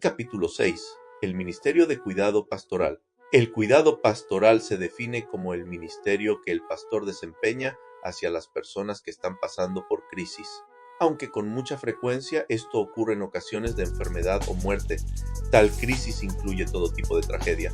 Capítulo 6. El Ministerio de Cuidado Pastoral. El cuidado pastoral se define como el ministerio que el pastor desempeña hacia las personas que están pasando por crisis, aunque con mucha frecuencia esto ocurre en ocasiones de enfermedad o muerte. Tal crisis incluye todo tipo de tragedia: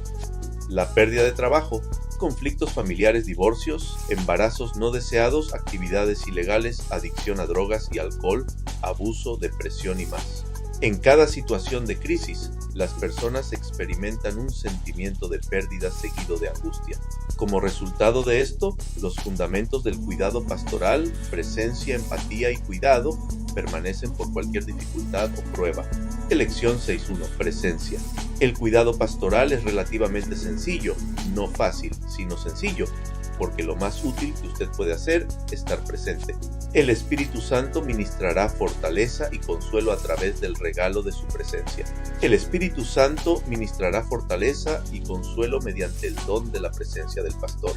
la pérdida de trabajo, conflictos familiares, divorcios, embarazos no deseados, actividades ilegales, adicción a drogas y alcohol, abuso, depresión y más. En cada situación de crisis, las personas experimentan un sentimiento de pérdida seguido de angustia. Como resultado de esto, los fundamentos del cuidado pastoral, presencia, empatía y cuidado, permanecen por cualquier dificultad o prueba. Lección 6.1. Presencia. El cuidado pastoral es relativamente sencillo, no fácil, sino sencillo, porque lo más útil que usted puede hacer es estar presente. El Espíritu Santo ministrará fortaleza y consuelo a través del regalo de su presencia. El Espíritu Santo ministrará fortaleza y consuelo mediante el don de la presencia del pastor.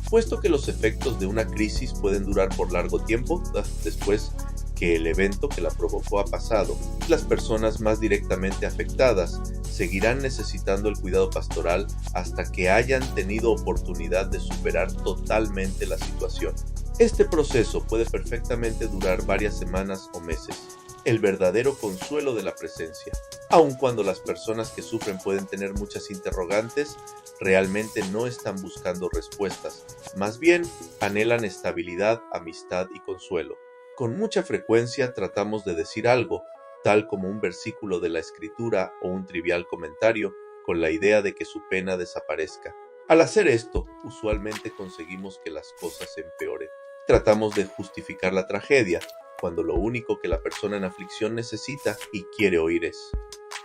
Puesto que los efectos de una crisis pueden durar por largo tiempo, después que el evento que la provocó ha pasado, las personas más directamente afectadas seguirán necesitando el cuidado pastoral hasta que hayan tenido oportunidad de superar totalmente la situación. Este proceso puede perfectamente durar varias semanas o meses. El verdadero consuelo de la presencia. Aun cuando las personas que sufren pueden tener muchas interrogantes, realmente no están buscando respuestas, más bien anhelan estabilidad, amistad y consuelo. Con mucha frecuencia tratamos de decir algo, tal como un versículo de la Escritura o un trivial comentario, con la idea de que su pena desaparezca. Al hacer esto, usualmente conseguimos que las cosas se empeoren. Tratamos de justificar la tragedia, cuando lo único que la persona en aflicción necesita y quiere oír es: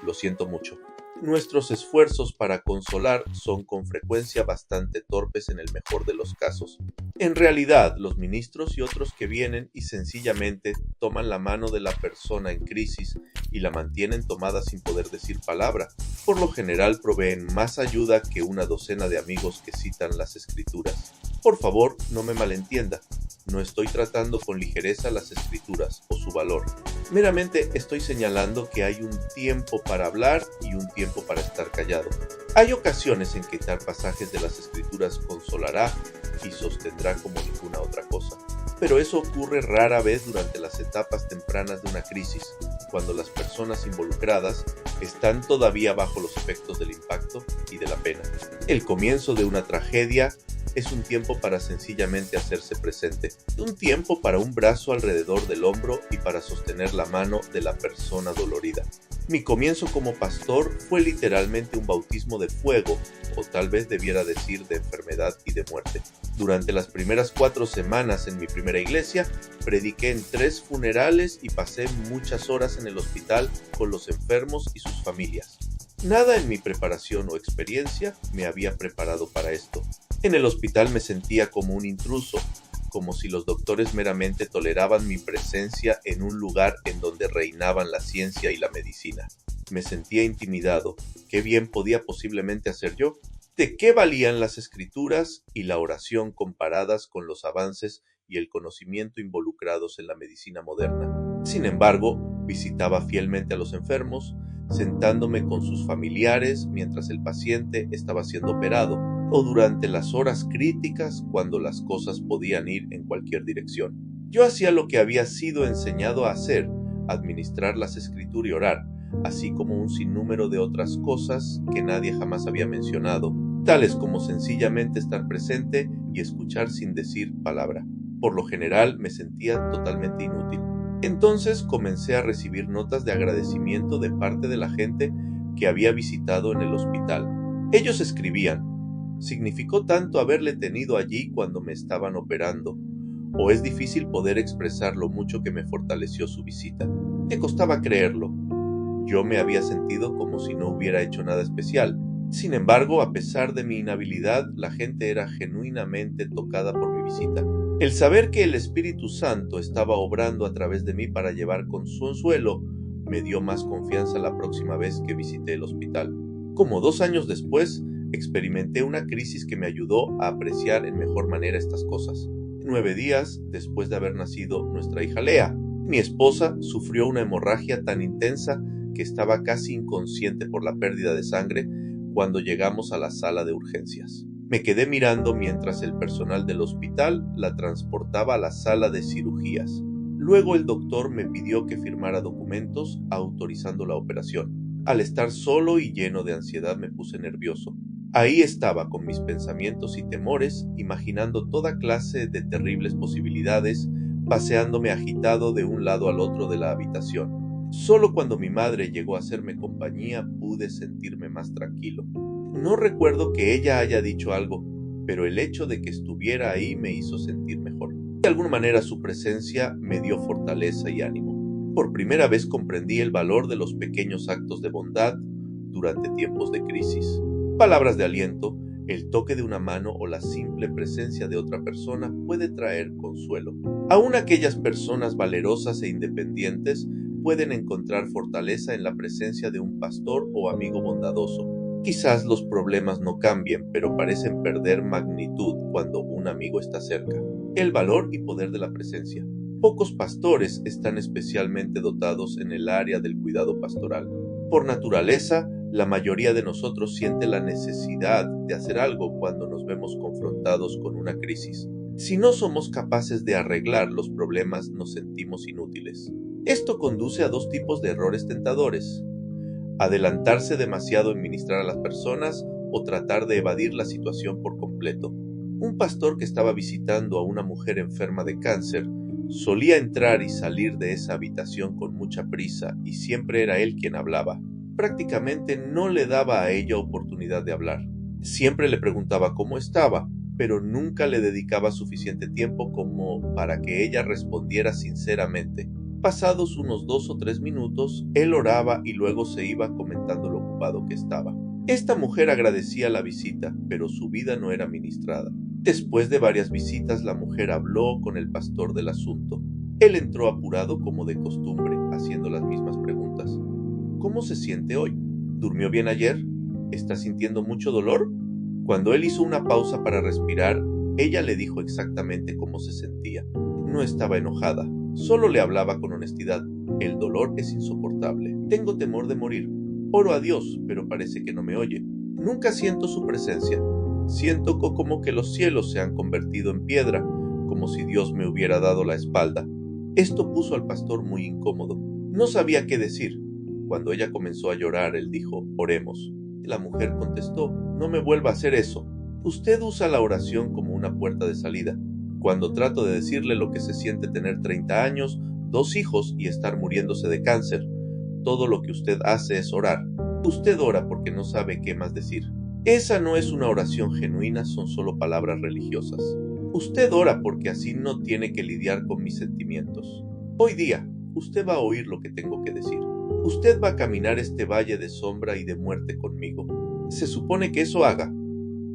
lo siento mucho. Nuestros esfuerzos para consolar son con frecuencia bastante torpes en el mejor de los casos. En realidad, los ministros y otros que vienen y sencillamente toman la mano de la persona en crisis y la mantienen tomada sin poder decir palabra, por lo general proveen más ayuda que una docena de amigos que citan las Escrituras. Por favor, no me malentienda. No estoy tratando con ligereza las Escrituras o su valor. Meramente estoy señalando que hay un tiempo para hablar y un tiempo para estar callado. Hay ocasiones en que tal pasajes de las Escrituras consolará y sostendrá como ninguna otra cosa. Pero eso ocurre rara vez durante las etapas tempranas de una crisis, cuando las personas involucradas están todavía bajo los efectos del impacto y de la pena. El comienzo de una tragedia es un tiempo para sencillamente hacerse presente, un tiempo para un brazo alrededor del hombro y para sostener la mano de la persona dolorida. Mi comienzo como pastor fue literalmente un bautismo de fuego, o tal vez debiera decir de enfermedad y de muerte. Durante las primeras 4 semanas en mi primera iglesia, prediqué en 3 funerales y pasé muchas horas en el hospital con los enfermos y sus familias. Nada en mi preparación o experiencia me había preparado para esto. En el hospital me sentía como un intruso, como si los doctores meramente toleraban mi presencia en un lugar en donde reinaban la ciencia y la medicina. Me sentía intimidado. ¿Qué bien podía posiblemente hacer yo? ¿De qué valían las Escrituras y la oración comparadas con los avances y el conocimiento involucrados en la medicina moderna? Sin embargo, visitaba fielmente a los enfermos, sentándome con sus familiares mientras el paciente estaba siendo operado, o durante las horas críticas cuando las cosas podían ir en cualquier dirección. Yo hacía lo que había sido enseñado a hacer: administrar las Escrituras y orar, así como un sinnúmero de otras cosas que nadie jamás había mencionado, tales como sencillamente estar presente y escuchar sin decir palabra. Por lo general me sentía totalmente inútil. Entonces comencé a recibir notas de agradecimiento de parte de la gente que había visitado en el hospital. Ellos escribían: significó tanto haberle tenido allí cuando me estaban operando, o es difícil poder expresar lo mucho que me fortaleció su visita. Me costaba creerlo. Yo me había sentido como si no hubiera hecho nada especial. Sin embargo, a pesar de mi inhabilidad, la gente era genuinamente tocada por mi visita. El saber que el Espíritu Santo estaba obrando a través de mí para llevar consuelo me dio más confianza la próxima vez que visité el hospital. Como 2 años después, experimenté una crisis que me ayudó a apreciar en mejor manera estas cosas. 9 días después de haber nacido nuestra hija Lea, mi esposa sufrió una hemorragia tan intensa que estaba casi inconsciente por la pérdida de sangre cuando llegamos a la sala de urgencias. Me quedé mirando mientras el personal del hospital la transportaba a la sala de cirugías. Luego el doctor me pidió que firmara documentos autorizando la operación. Al estar solo y lleno de ansiedad me puse nervioso. Ahí estaba con mis pensamientos y temores, imaginando toda clase de terribles posibilidades, paseándome agitado de un lado al otro de la habitación. Solo cuando mi madre llegó a hacerme compañía pude sentirme más tranquilo. No recuerdo que ella haya dicho algo, pero el hecho de que estuviera ahí me hizo sentir mejor. De alguna manera su presencia me dio fortaleza y ánimo. Por primera vez comprendí el valor de los pequeños actos de bondad durante tiempos de crisis. Palabras de aliento, el toque de una mano o la simple presencia de otra persona puede traer consuelo. Aún aquellas personas valerosas e independientes pueden encontrar fortaleza en la presencia de un pastor o amigo bondadoso. Quizás los problemas no cambien, pero parecen perder magnitud cuando un amigo está cerca. El valor y poder de la presencia. Pocos pastores están especialmente dotados en el área del cuidado pastoral. Por naturaleza, la mayoría de nosotros siente la necesidad de hacer algo cuando nos vemos confrontados con una crisis. Si no somos capaces de arreglar los problemas, nos sentimos inútiles. Esto conduce a dos tipos de errores tentadores: adelantarse demasiado en ministrar a las personas o tratar de evadir la situación por completo. Un pastor que estaba visitando a una mujer enferma de cáncer solía entrar y salir de esa habitación con mucha prisa y siempre era él quien hablaba. Prácticamente no le daba a ella oportunidad de hablar. Siempre le preguntaba cómo estaba, pero nunca le dedicaba suficiente tiempo como para que ella respondiera sinceramente. Pasados unos 2 o 3 minutos, él oraba y luego se iba comentando lo ocupado que estaba. Esta mujer agradecía la visita, pero su vida no era ministrada. Después de varias visitas, la mujer habló con el pastor del asunto. Él entró apurado como de costumbre, haciendo las mismas preguntas. ¿Cómo se siente hoy? ¿Durmió bien ayer? ¿Está sintiendo mucho dolor? Cuando él hizo una pausa para respirar, ella le dijo exactamente cómo se sentía. No estaba enojada, solo le hablaba con honestidad. El dolor es insoportable. Tengo temor de morir. Oro a Dios, pero parece que no me oye. Nunca siento su presencia. Siento como que los cielos se han convertido en piedra, como si Dios me hubiera dado la espalda. Esto puso al pastor muy incómodo. No sabía qué decir. Cuando ella comenzó a llorar, él dijo: oremos. La mujer contestó: no me vuelva a hacer eso. Usted usa la oración como una puerta de salida. Cuando trato de decirle lo que se siente tener 30 años, 2 hijos y estar muriéndose de cáncer, todo lo que usted hace es orar. Usted ora porque no sabe qué más decir. Esa no es una oración genuina, son solo palabras religiosas. Usted ora porque así no tiene que lidiar con mis sentimientos. Hoy día, usted va a oír lo que tengo que decir. Usted va a caminar este valle de sombra y de muerte conmigo. Se supone que eso haga.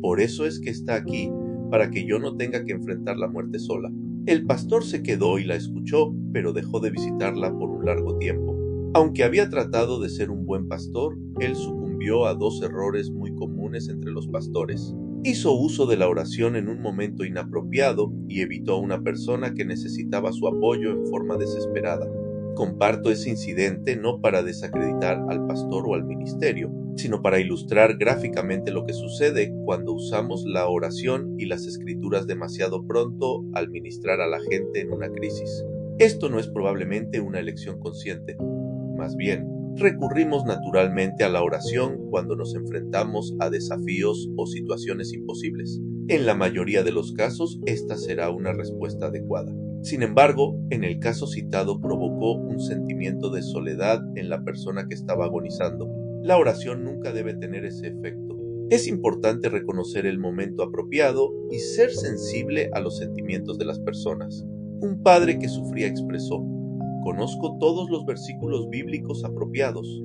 Por eso es que está aquí, para que yo no tenga que enfrentar la muerte sola. El pastor se quedó y la escuchó, pero dejó de visitarla por un largo tiempo. Aunque había tratado de ser un buen pastor, él sucumbió a 2 errores muy comunes entre los pastores. Hizo uso de la oración en un momento inapropiado y evitó a una persona que necesitaba su apoyo en forma desesperada. Comparto ese incidente no para desacreditar al pastor o al ministerio, sino para ilustrar gráficamente lo que sucede cuando usamos la oración y las escrituras demasiado pronto al ministrar a la gente en una crisis. Esto no es probablemente una elección consciente. Más bien, recurrimos naturalmente a la oración cuando nos enfrentamos a desafíos o situaciones imposibles. En la mayoría de los casos, esta será una respuesta adecuada. Sin embargo, en el caso citado provocó un sentimiento de soledad en la persona que estaba agonizando. La oración nunca debe tener ese efecto. Es importante reconocer el momento apropiado y ser sensible a los sentimientos de las personas. Un padre que sufría expresó: conozco todos los versículos bíblicos apropiados,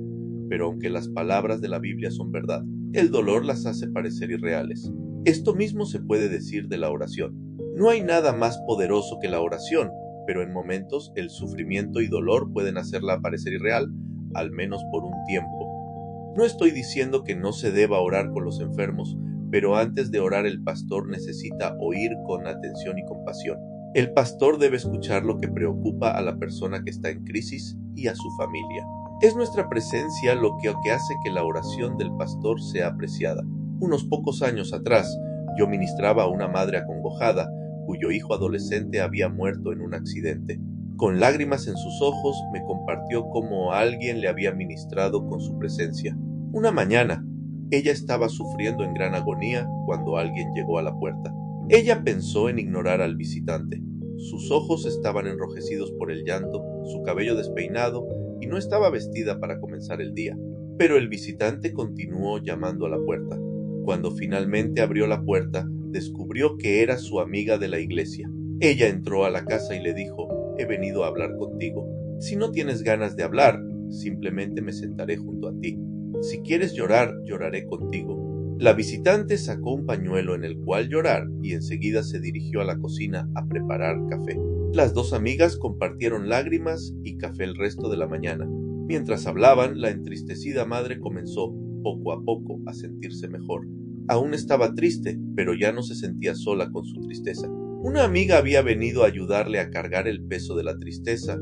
pero aunque las palabras de la Biblia son verdad, el dolor las hace parecer irreales. Esto mismo se puede decir de la oración. No hay nada más poderoso que la oración, pero en momentos el sufrimiento y dolor pueden hacerla parecer irreal, al menos por un tiempo. No estoy diciendo que no se deba orar con los enfermos, pero antes de orar el pastor necesita oír con atención y compasión. El pastor debe escuchar lo que preocupa a la persona que está en crisis y a su familia. Es nuestra presencia lo que hace que la oración del pastor sea apreciada. Unos pocos años atrás, yo ministraba a una madre acongojada cuyo hijo adolescente había muerto en un accidente. Con lágrimas en sus ojos me compartió cómo alguien le había ministrado con su presencia. Una mañana, ella estaba sufriendo en gran agonía cuando alguien llegó a la puerta. Ella pensó en ignorar al visitante. Sus ojos estaban enrojecidos por el llanto, su cabello despeinado, y no estaba vestida para comenzar el día. Pero el visitante continuó llamando a la puerta. Cuando finalmente abrió la puerta, descubrió que era su amiga de la iglesia. Ella entró a la casa y le dijo: «He venido a hablar contigo. Si no tienes ganas de hablar, simplemente me sentaré junto a ti. Si quieres llorar, lloraré contigo». La visitante sacó un pañuelo en el cual llorar y enseguida se dirigió a la cocina a preparar café. Las dos amigas compartieron lágrimas y café el resto de la mañana. Mientras hablaban, la entristecida madre comenzó, poco a poco, a sentirse mejor. Aún estaba triste, pero ya no se sentía sola con su tristeza. Una amiga había venido a ayudarle a cargar el peso de la tristeza,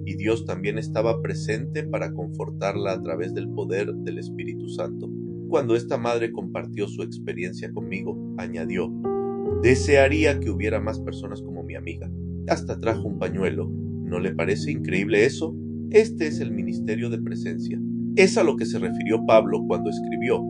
y Dios también estaba presente para confortarla a través del poder del Espíritu Santo. Cuando esta madre compartió su experiencia conmigo, añadió: «Desearía que hubiera más personas como mi amiga». Hasta trajo un pañuelo. ¿No le parece increíble eso? Este es el ministerio de presencia. Es a lo que se refirió Pablo cuando escribió: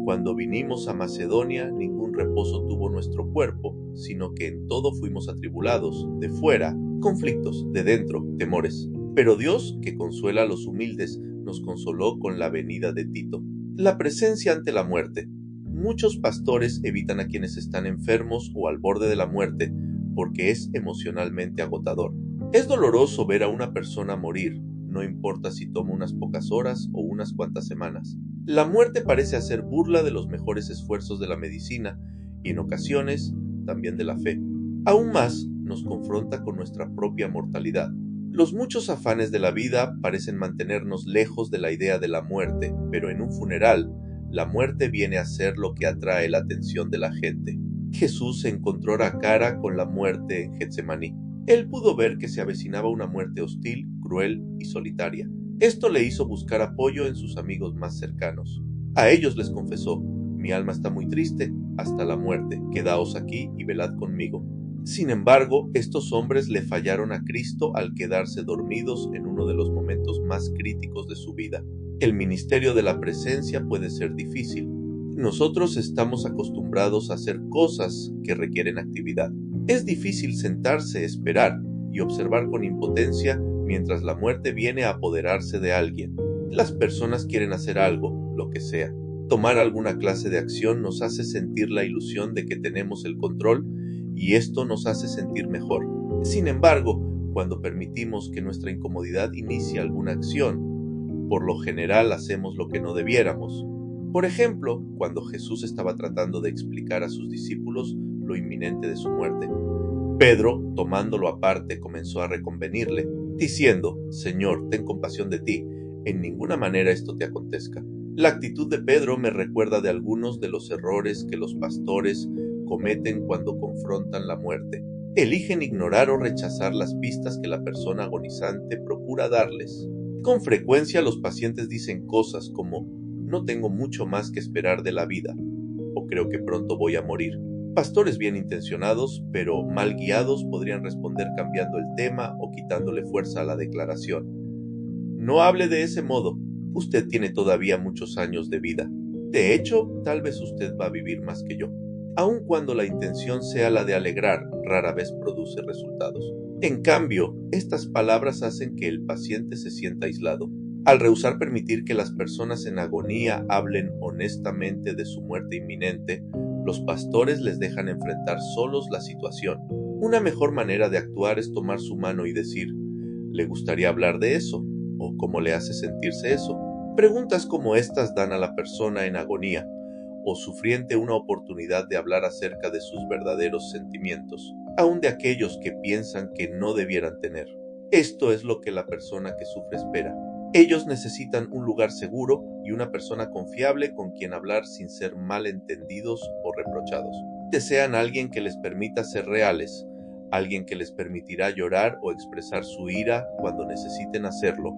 «Cuando vinimos a Macedonia, ningún reposo tuvo nuestro cuerpo, sino que en todo fuimos atribulados, de fuera, conflictos, de dentro, temores. Pero Dios, que consuela a los humildes, nos consoló con la venida de Tito». La presencia ante la muerte. Muchos pastores evitan a quienes están enfermos o al borde de la muerte porque es emocionalmente agotador. Es doloroso ver a una persona morir, no importa si toma unas pocas horas o unas cuantas semanas. La muerte parece hacer burla de los mejores esfuerzos de la medicina y en ocasiones también de la fe. Aún más, nos confronta con nuestra propia mortalidad. Los muchos afanes de la vida parecen mantenernos lejos de la idea de la muerte, pero en un funeral, la muerte viene a ser lo que atrae la atención de la gente. Jesús se encontró a cara con la muerte en Getsemaní. Él pudo ver que se avecinaba una muerte hostil, cruel y solitaria. Esto le hizo buscar apoyo en sus amigos más cercanos. A ellos les confesó: «Mi alma está muy triste hasta la muerte, quedaos aquí y velad conmigo». Sin embargo, estos hombres le fallaron a Cristo al quedarse dormidos en uno de los momentos más críticos de su vida. El ministerio de la presencia puede ser difícil. Nosotros estamos acostumbrados a hacer cosas que requieren actividad. Es difícil sentarse, esperar y observar con impotencia mientras la muerte viene a apoderarse de alguien. Las personas quieren hacer algo, lo que sea. Tomar alguna clase de acción nos hace sentir la ilusión de que tenemos el control y esto nos hace sentir mejor. Sin embargo, cuando permitimos que nuestra incomodidad inicie alguna acción, por lo general hacemos lo que no debiéramos. Por ejemplo, cuando Jesús estaba tratando de explicar a sus discípulos lo inminente de su muerte. Pedro, tomándolo aparte, comenzó a reconvenirle, diciendo: «Señor, ten compasión de ti, en ninguna manera esto te acontezca». La actitud de Pedro me recuerda de algunos de los errores que los pastores cometen cuando confrontan la muerte. Eligen ignorar o rechazar las pistas que la persona agonizante procura darles. Con frecuencia los pacientes dicen cosas como: «No tengo mucho más que esperar de la vida» o «Creo que pronto voy a morir». Pastores bien intencionados, pero mal guiados, podrían responder cambiando el tema o quitándole fuerza a la declaración. «No hable de ese modo. Usted tiene todavía muchos años de vida. De hecho, tal vez usted va a vivir más que yo». Aun cuando la intención sea la de alegrar, rara vez produce resultados. En cambio, estas palabras hacen que el paciente se sienta aislado. Al rehusar permitir que las personas en agonía hablen honestamente de su muerte inminente, los pastores les dejan enfrentar solos la situación. Una mejor manera de actuar es tomar su mano y decir: «¿Le gustaría hablar de eso?», o «¿Cómo le hace sentirse eso?». Preguntas como estas dan a la persona en agonía o sufriente una oportunidad de hablar acerca de sus verdaderos sentimientos, aun de aquellos que piensan que no debieran tener. Esto es lo que la persona que sufre espera. Ellos necesitan un lugar seguro y una persona confiable con quien hablar sin ser malentendidos o reprochados. Desean a alguien que les permita ser reales, alguien que les permitirá llorar o expresar su ira cuando necesiten hacerlo.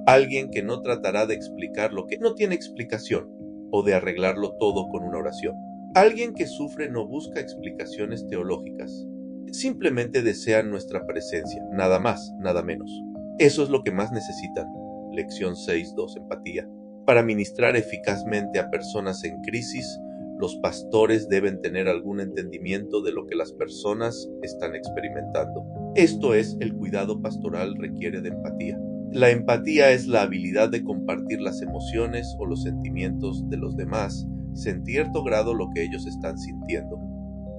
Alguien que no tratará de explicar lo que no tiene explicación o de arreglarlo todo con una oración. Alguien que sufre no busca explicaciones teológicas. Simplemente desean nuestra presencia, nada más, nada menos. Eso es lo que más necesitan. Lección 6.2. Empatía. Para ministrar eficazmente a personas en crisis, los pastores deben tener algún entendimiento de lo que las personas están experimentando. Esto es, el cuidado pastoral requiere de empatía. La empatía es la habilidad de compartir las emociones o los sentimientos de los demás, en cierto grado lo que ellos están sintiendo.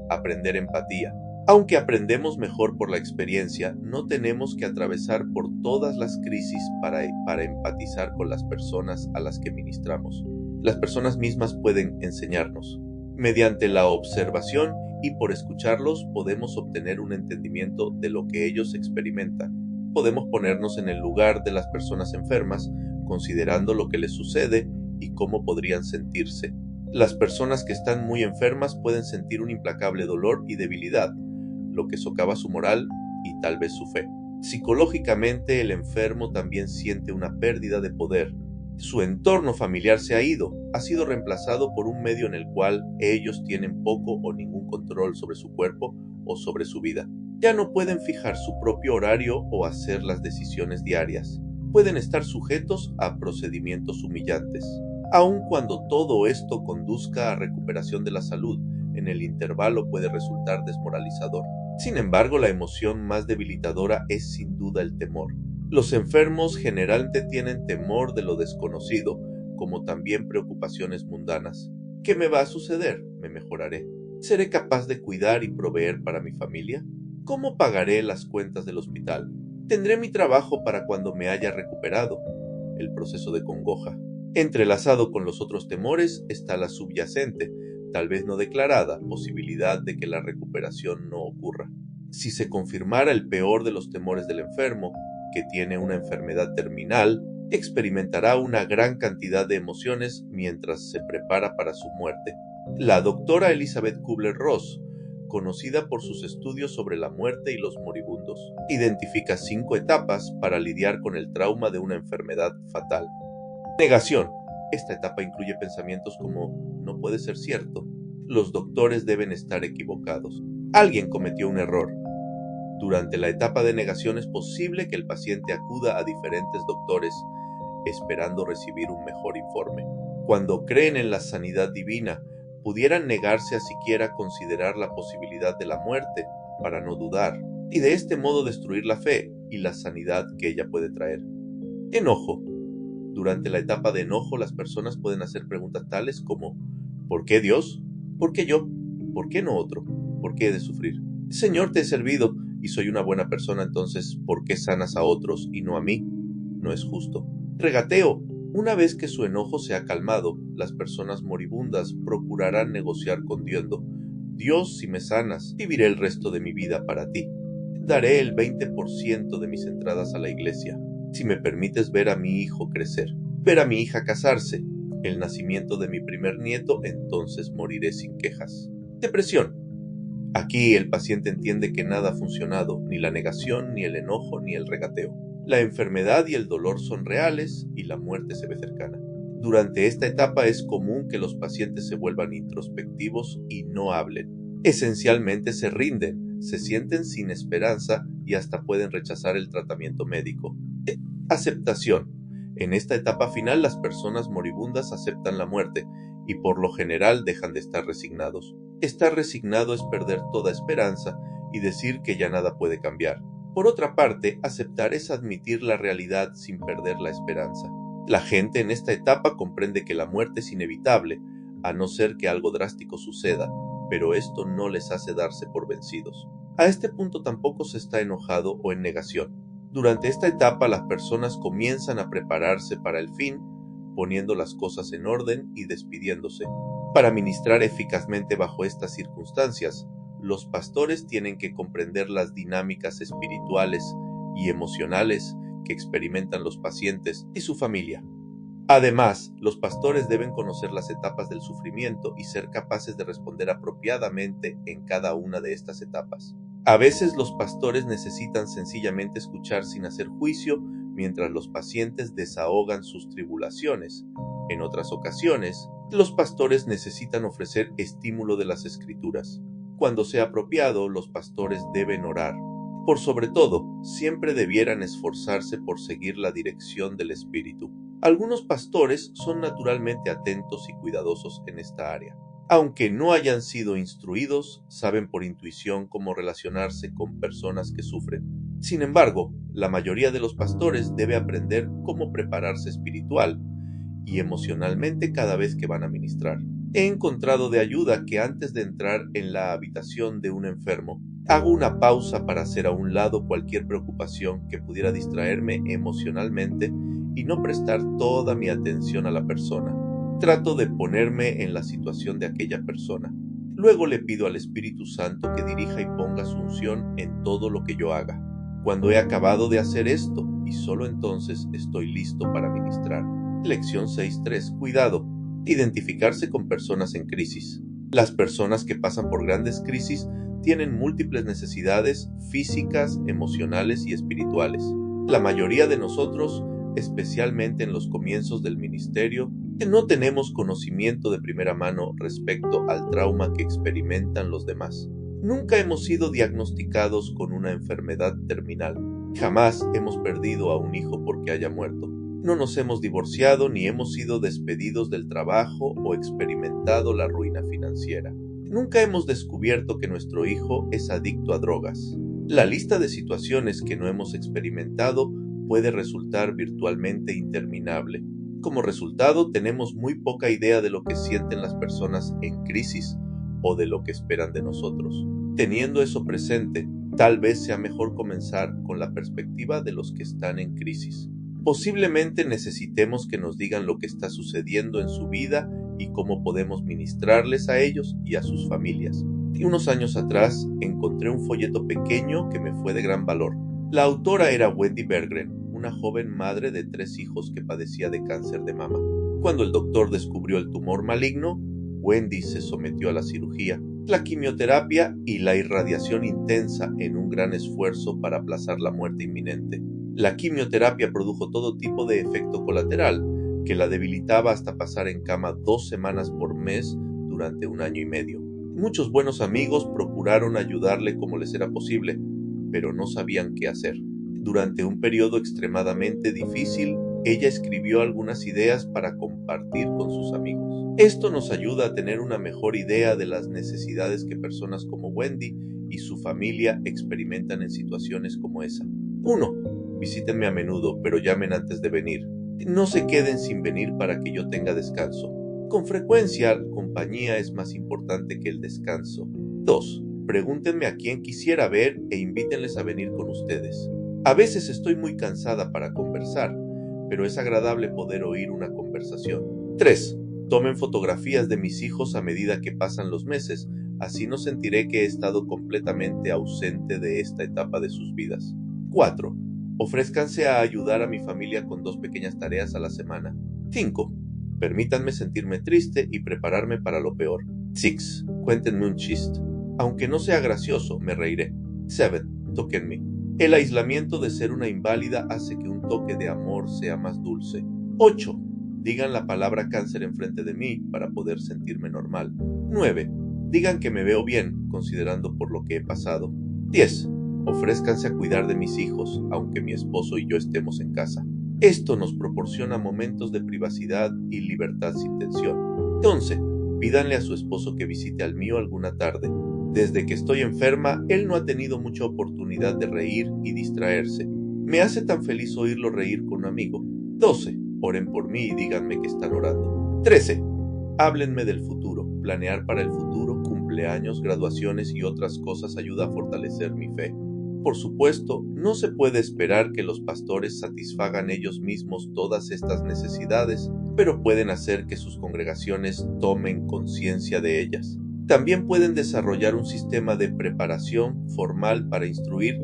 Aprender empatía. Aunque aprendemos mejor por la experiencia, no tenemos que atravesar por todas las crisis para empatizar con las personas a las que ministramos. Las personas mismas pueden enseñarnos. Mediante la observación y por escucharlos podemos obtener un entendimiento de lo que ellos experimentan. Podemos ponernos en el lugar de las personas enfermas, considerando lo que les sucede y cómo podrían sentirse. Las personas que están muy enfermas pueden sentir un implacable dolor y debilidad, lo que socava su moral y tal vez su fe. Psicológicamente, el enfermo también siente una pérdida de poder. Su entorno familiar se ha ido, ha sido reemplazado por un medio en el cual ellos tienen poco o ningún control sobre su cuerpo o sobre su vida. Ya no pueden fijar su propio horario o hacer las decisiones diarias. Pueden estar sujetos a procedimientos humillantes. Aun cuando todo esto conduzca a recuperación de la salud, en el intervalo puede resultar desmoralizador. Sin embargo, la emoción más debilitadora es sin duda el temor. Los enfermos generalmente tienen temor de lo desconocido, como también preocupaciones mundanas. ¿Qué me va a suceder? ¿Me mejoraré? ¿Seré capaz de cuidar y proveer para mi familia? ¿Cómo pagaré las cuentas del hospital? ¿Tendré mi trabajo para cuando me haya recuperado? El proceso de congoja. Entrelazado con los otros temores está la subyacente, tal vez no declarada, posibilidad de que la recuperación no ocurra. Si se confirmara el peor de los temores del enfermo, que tiene una enfermedad terminal, experimentará una gran cantidad de emociones mientras se prepara para su muerte. La doctora Elizabeth Kubler-Ross, conocida por sus estudios sobre la muerte y los moribundos, identifica 5 etapas para lidiar con el trauma de una enfermedad fatal. Negación. Esta etapa incluye pensamientos como «no puede ser cierto», «los doctores deben estar equivocados», «alguien cometió un error». Durante la etapa de negación es posible que el paciente acuda a diferentes doctores esperando recibir un mejor informe. Cuando creen en la sanidad divina, pudieran negarse a siquiera considerar la posibilidad de la muerte para no dudar, y de este modo destruir la fe y la sanidad que ella puede traer. Enojo. Durante la etapa de enojo, las personas pueden hacer preguntas tales como ¿por qué Dios? ¿Por qué yo? ¿Por qué no otro? ¿Por qué he de sufrir? Señor, te he servido y soy una buena persona, entonces ¿por qué sanas a otros y no a mí? No es justo. Regateo. Una vez que su enojo se ha calmado, las personas moribundas procurarán negociar con Dios. Dios, si me sanas, viviré el resto de mi vida para ti. Daré el 20% de mis entradas a la iglesia. Si me permites ver a mi hijo crecer, ver a mi hija casarse, el nacimiento de mi primer nieto, entonces moriré sin quejas. Depresión. Aquí el paciente entiende que nada ha funcionado, ni la negación, ni el enojo, ni el regateo. La enfermedad y el dolor son reales y la muerte se ve cercana. Durante esta etapa es común que los pacientes se vuelvan introspectivos y no hablen. Esencialmente se rinden, se sienten sin esperanza y hasta pueden rechazar el tratamiento médico. Aceptación. En esta etapa final las personas moribundas aceptan la muerte y por lo general dejan de estar resignados. Estar resignado es perder toda esperanza y decir que ya nada puede cambiar. Por otra parte, aceptar es admitir la realidad sin perder la esperanza. La gente en esta etapa comprende que la muerte es inevitable, a no ser que algo drástico suceda, pero esto no les hace darse por vencidos. A este punto tampoco se está enojado o en negación. Durante esta etapa las personas comienzan a prepararse para el fin, poniendo las cosas en orden y despidiéndose. Para ministrar eficazmente bajo estas circunstancias, los pastores tienen que comprender las dinámicas espirituales y emocionales que experimentan los pacientes y su familia. Además, los pastores deben conocer las etapas del sufrimiento y ser capaces de responder apropiadamente en cada una de estas etapas. A veces los pastores necesitan sencillamente escuchar sin hacer juicio mientras los pacientes desahogan sus tribulaciones. En otras ocasiones, los pastores necesitan ofrecer estímulo de las Escrituras. Cuando sea apropiado, los pastores deben orar. Por sobre todo, siempre debieran esforzarse por seguir la dirección del Espíritu. Algunos pastores son naturalmente atentos y cuidadosos en esta área. Aunque no hayan sido instruidos, saben por intuición cómo relacionarse con personas que sufren. Sin embargo, la mayoría de los pastores debe aprender cómo prepararse espiritual y emocionalmente cada vez que van a ministrar. He encontrado de ayuda que antes de entrar en la habitación de un enfermo, hago una pausa para hacer a un lado cualquier preocupación que pudiera distraerme emocionalmente y no prestar toda mi atención a la persona. Trato de ponerme en la situación de aquella persona. Luego le pido al Espíritu Santo que dirija y ponga su unción en todo lo que yo haga. Cuando he acabado de hacer esto, y solo entonces estoy listo para ministrar. Lección 6.3. Cuidado. Identificarse con personas en crisis. Las personas que pasan por grandes crisis tienen múltiples necesidades físicas, emocionales y espirituales. La mayoría de nosotros, especialmente en los comienzos del ministerio, no tenemos conocimiento de primera mano respecto al trauma que experimentan los demás. Nunca hemos sido diagnosticados con una enfermedad terminal. Jamás hemos perdido a un hijo porque haya muerto. No nos hemos divorciado ni hemos sido despedidos del trabajo o experimentado la ruina financiera. Nunca hemos descubierto que nuestro hijo es adicto a drogas. La lista de situaciones que no hemos experimentado puede resultar virtualmente interminable. Como resultado, tenemos muy poca idea de lo que sienten las personas en crisis o de lo que esperan de nosotros. Teniendo eso presente, tal vez sea mejor comenzar con la perspectiva de los que están en crisis. Posiblemente necesitemos que nos digan lo que está sucediendo en su vida y cómo podemos ministrarles a ellos y a sus familias. Y unos años atrás encontré un folleto pequeño que me fue de gran valor. La autora era Wendy Berggren, una joven madre de 3 hijos que padecía de cáncer de mama. Cuando el doctor descubrió el tumor maligno, Wendy se sometió a la cirugía, la quimioterapia y la irradiación intensa en un gran esfuerzo para aplazar la muerte inminente. La quimioterapia produjo todo tipo de efecto colateral que la debilitaba hasta pasar en cama 2 semanas por mes durante 1 año y medio. Muchos buenos amigos procuraron ayudarle como les era posible, pero no sabían qué hacer. Durante un periodo extremadamente difícil, ella escribió algunas ideas para compartir con sus amigos. Esto nos ayuda a tener una mejor idea de las necesidades que personas como Wendy y su familia experimentan en situaciones como esa. 1. Visítenme a menudo, pero llamen antes de venir. No se queden sin venir para que yo tenga descanso. Con frecuencia, la compañía es más importante que el descanso. 2. Pregúntenme a quién quisiera ver e invítenles a venir con ustedes. A veces estoy muy cansada para conversar, pero es agradable poder oír una conversación. 3. Tomen fotografías de mis hijos a medida que pasan los meses, así no sentiré que he estado completamente ausente de esta etapa de sus vidas. 4. Ofrézcanse a ayudar a mi familia con 2 pequeñas tareas a la semana. 5. Permítanme sentirme triste y prepararme para lo peor. 6. Cuéntenme un chiste. Aunque no sea gracioso, me reiré. 7. Tóquenme. El aislamiento de ser una inválida hace que un toque de amor sea más dulce. 8. Digan la palabra cáncer enfrente de mí para poder sentirme normal. 9. Digan que me veo bien, considerando por lo que he pasado. 10. Ofrézcanse a cuidar de mis hijos, aunque mi esposo y yo estemos en casa. Esto nos proporciona momentos de privacidad y libertad sin tensión. 11. Pídanle a su esposo que visite al mío alguna tarde. Desde que estoy enferma, él no ha tenido mucha oportunidad de reír y distraerse. Me hace tan feliz oírlo reír con un amigo. 12. Oren por mí y díganme que están orando. 13. Háblenme del futuro. Planear para el futuro, cumpleaños, graduaciones y otras cosas ayuda a fortalecer mi fe. Por supuesto, no se puede esperar que los pastores satisfagan ellos mismos todas estas necesidades, pero pueden hacer que sus congregaciones tomen conciencia de ellas. También pueden desarrollar un sistema de preparación formal para instruir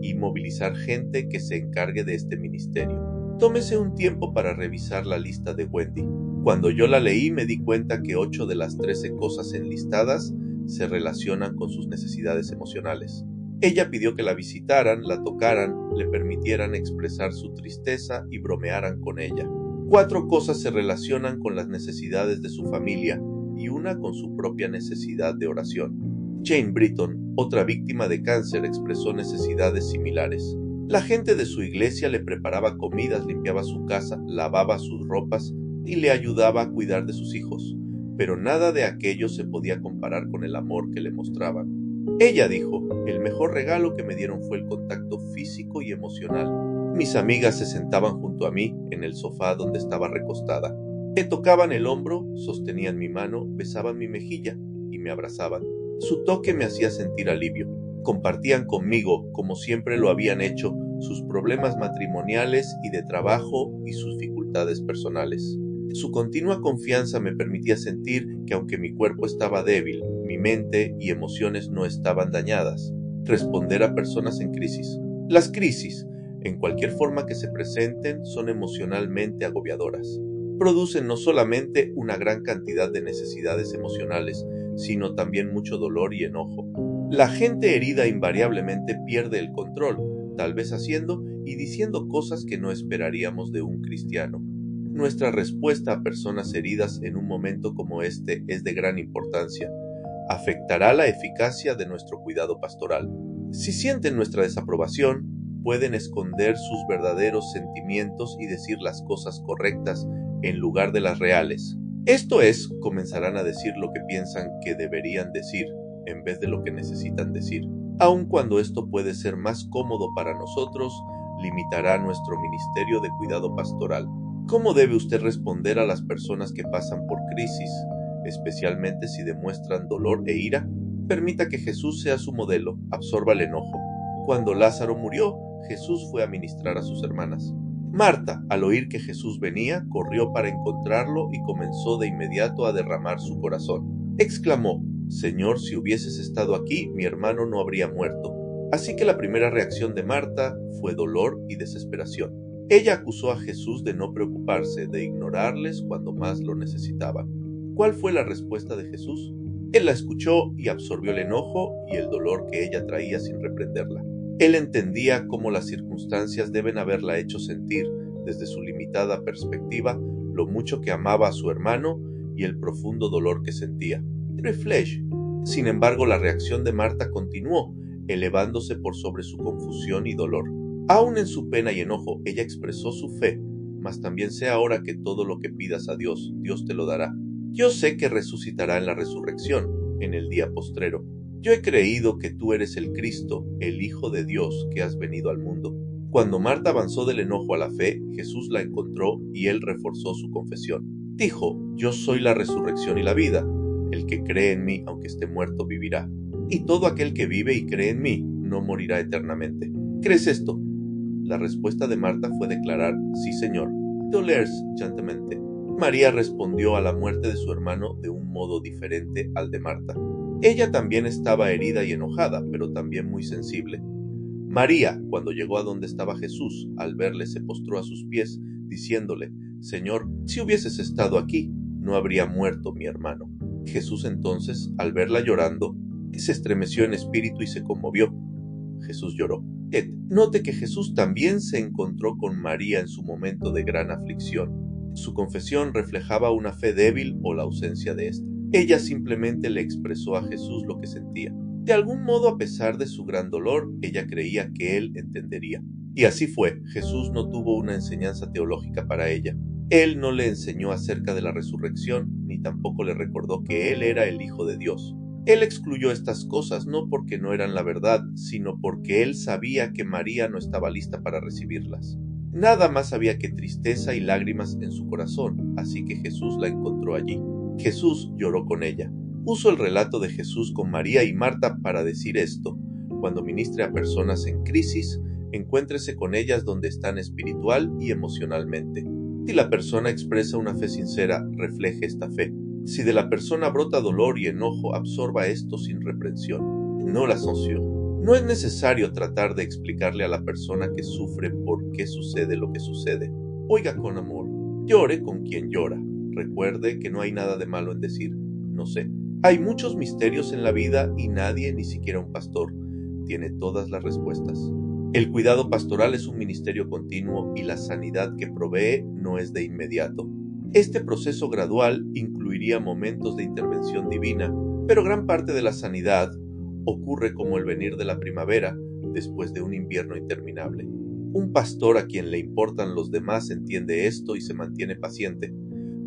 y movilizar gente que se encargue de este ministerio. Tómese un tiempo para revisar la lista de Wendy. Cuando yo la leí me di cuenta que 8 de las 13 cosas enlistadas se relacionan con sus necesidades emocionales. Ella pidió que la visitaran, la tocaran, le permitieran expresar su tristeza y bromearan con ella. 4 cosas se relacionan con las necesidades de su familia y una con su propia necesidad de oración. Jane Britton, otra víctima de cáncer, expresó necesidades similares. La gente de su iglesia le preparaba comidas, limpiaba su casa, lavaba sus ropas y le ayudaba a cuidar de sus hijos, pero nada de aquello se podía comparar con el amor que le mostraban. Ella dijo: el mejor regalo que me dieron fue el contacto físico y emocional. Mis amigas se sentaban junto a mí en el sofá donde estaba recostada. Me tocaban el hombro, sostenían mi mano, besaban mi mejilla y me abrazaban. Su toque me hacía sentir alivio. Compartían conmigo, como siempre lo habían hecho, sus problemas matrimoniales y de trabajo y sus dificultades personales. Su continua confianza me permitía sentir que aunque mi cuerpo estaba débil, mi mente y emociones no estaban dañadas. Responder a personas en crisis. Las crisis, en cualquier forma que se presenten, son emocionalmente agobiadoras. Producen no solamente una gran cantidad de necesidades emocionales, sino también mucho dolor y enojo. La gente herida invariablemente pierde el control, tal vez haciendo y diciendo cosas que no esperaríamos de un cristiano. Nuestra respuesta a personas heridas en un momento como este es de gran importancia. Afectará la eficacia de nuestro cuidado pastoral. Si sienten nuestra desaprobación, pueden esconder sus verdaderos sentimientos y decir las cosas correctas en lugar de las reales. Esto es, comenzarán a decir lo que piensan que deberían decir, en vez de lo que necesitan decir. Aun cuando esto puede ser más cómodo para nosotros, limitará nuestro ministerio de cuidado pastoral. ¿Cómo debe usted responder a las personas que pasan por crisis, especialmente si demuestran dolor e ira? Permita que Jesús sea su modelo, absorba el enojo. Cuando Lázaro murió, Jesús fue a ministrar a sus hermanas. Marta, al oír que Jesús venía, corrió para encontrarlo y comenzó de inmediato a derramar su corazón. Exclamó: «Señor, si hubieses estado aquí, mi hermano no habría muerto». Así que la primera reacción de Marta fue dolor y desesperación. Ella acusó a Jesús de no preocuparse, de ignorarles cuando más lo necesitaban. ¿Cuál fue la respuesta de Jesús? Él la escuchó y absorbió el enojo y el dolor que ella traía sin reprenderla. Él entendía cómo las circunstancias deben haberla hecho sentir, desde su limitada perspectiva, lo mucho que amaba a su hermano y el profundo dolor que sentía. Reflex. Sin embargo, la reacción de Marta continuó, elevándose por sobre su confusión y dolor. Aún en su pena y enojo, ella expresó su fe, mas también sé ahora que todo lo que pidas a Dios, Dios te lo dará. Yo sé que resucitará en la resurrección, en el día postrero. Yo he creído que tú eres el Cristo, el Hijo de Dios, que has venido al mundo. Cuando Marta avanzó del enojo a la fe, Jesús la encontró y él reforzó su confesión. Dijo: «Yo soy la resurrección y la vida. El que cree en mí, aunque esté muerto, vivirá. Y todo aquel que vive y cree en mí, no morirá eternamente». ¿Crees esto? La respuesta de Marta fue declarar: «Sí, Señor». Dolers, gentlemente. María respondió a la muerte de su hermano de un modo diferente al de Marta. Ella también estaba herida y enojada, pero también muy sensible. María, cuando llegó a donde estaba Jesús, al verle se postró a sus pies, diciéndole: «Señor, si hubieses estado aquí, no habría muerto mi hermano». Jesús entonces, al verla llorando, se estremeció en espíritu y se conmovió. Jesús lloró. Note que Jesús también se encontró con María en su momento de gran aflicción. Su confesión reflejaba una fe débil o la ausencia de esta. Ella simplemente le expresó a Jesús lo que sentía. De algún modo, a pesar de su gran dolor, ella creía que él entendería. Y así fue. Jesús no tuvo una enseñanza teológica para ella. Él no le enseñó acerca de la resurrección, ni tampoco le recordó que él era el Hijo de Dios. Él excluyó estas cosas no porque no eran la verdad, sino porque él sabía que María no estaba lista para recibirlas. Nada más había que tristeza y lágrimas en su corazón, así que Jesús la encontró allí. Jesús lloró con ella. Uso el relato de Jesús con María y Marta para decir esto: cuando ministre a personas en crisis, encuéntrese con ellas donde están espiritual y emocionalmente. Si la persona expresa una fe sincera, refleje esta fe. Si de la persona brota dolor y enojo, absorba esto sin reprensión, no la sanción. No es necesario tratar de explicarle a la persona que sufre por qué sucede lo que sucede. Oiga con amor, llore con quien llora. Recuerde que no hay nada de malo en decir: «No sé». Hay muchos misterios en la vida y nadie, ni siquiera un pastor, tiene todas las respuestas. El cuidado pastoral es un ministerio continuo y la sanidad que provee no es de inmediato. Este proceso gradual incluiría momentos de intervención divina, pero gran parte de la sanidad ocurre como el venir de la primavera después de un invierno interminable. Un pastor a quien le importan los demás entiende esto y se mantiene paciente.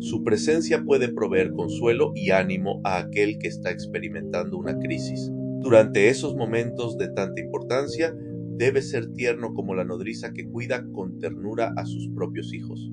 Su presencia puede proveer consuelo y ánimo a aquel que está experimentando una crisis. Durante esos momentos de tanta importancia, debe ser tierno como la nodriza que cuida con ternura a sus propios hijos.